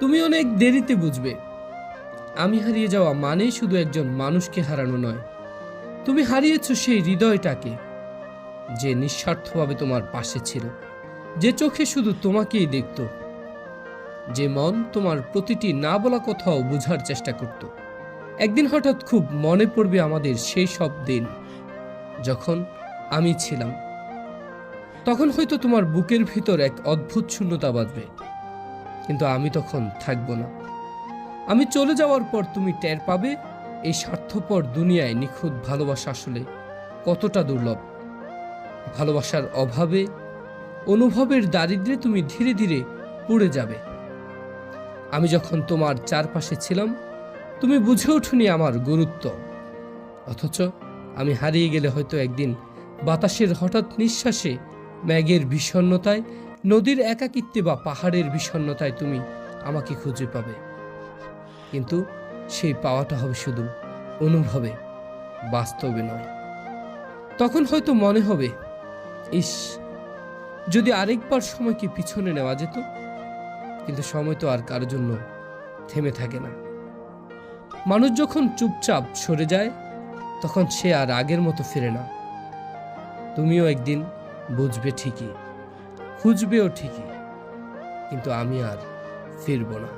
তুমি অনেক দেরিতে বুঝবে আমি হারিয়ে যাওয়া মানে শুধু একজন মানুষকে হারানো নয়, তুমি হারিয়েছো সেই হৃদয়টাকে, যে নিঃস্বার্থভাবে তোমার পাশে ছিল, যে চোখে শুধু তোমাকেই দেখত, যে মন তোমার প্রতিটি না বলা কথাও বোঝার চেষ্টা করত। একদিন হঠাৎ খুব মনে পড়বে আমাদের সেই সব দিন যখন আমি ছিলাম। তখন হয়তো তোমার বুকের ভিতর এক অদ্ভুত শূন্যতা বাঁধবে, কিন্তু আমি তখন থাকবো না। আমি চলে যাওয়ার পর তুমি টের পাবে এই স্বার্থপর দুনিয়ায় নিখুঁত ভালোবাসা আসলে কতটা দুর্লভ। ভালোবাসার অভাবে, অনুভবের দারিদ্র্যে তুমি ধীরে ধীরে পুড়ে যাবে। আমি যখন তোমার চারপাশে ছিলাম তুমি বুঝে ওঠোনি আমার গুরুত্ব, অথচ আমি হারিয়ে গেলে হয়তো একদিন বাতাসের হঠাৎ নিঃশ্বাসে, মেঘের বিষণ্ণতায়, নদীর একাকিত্বে বা পাহাড়ের বিষণ্ণতায় তুমি আমাকে খুঁজে পাবে। কিন্তু সেই পাওয়াটা হবে শুধু অনুভবে, বাস্তবে নয়। তখন হয়তো মনে হবে, ইস, যদি আরেকবার সময়কে পিছনে নেওয়া যেত। কিন্তু সময় তো আর কারোর জন্য থেমে থাকে না। মানুষ যখন চুপচাপ সরে যায় তখন সে আর আগের মতো ফিরে না। তুমিও একদিন বুঝবে ঠিকই, খুঁজবেও ঠিকই, কিন্তু আমি আর ফিরব না।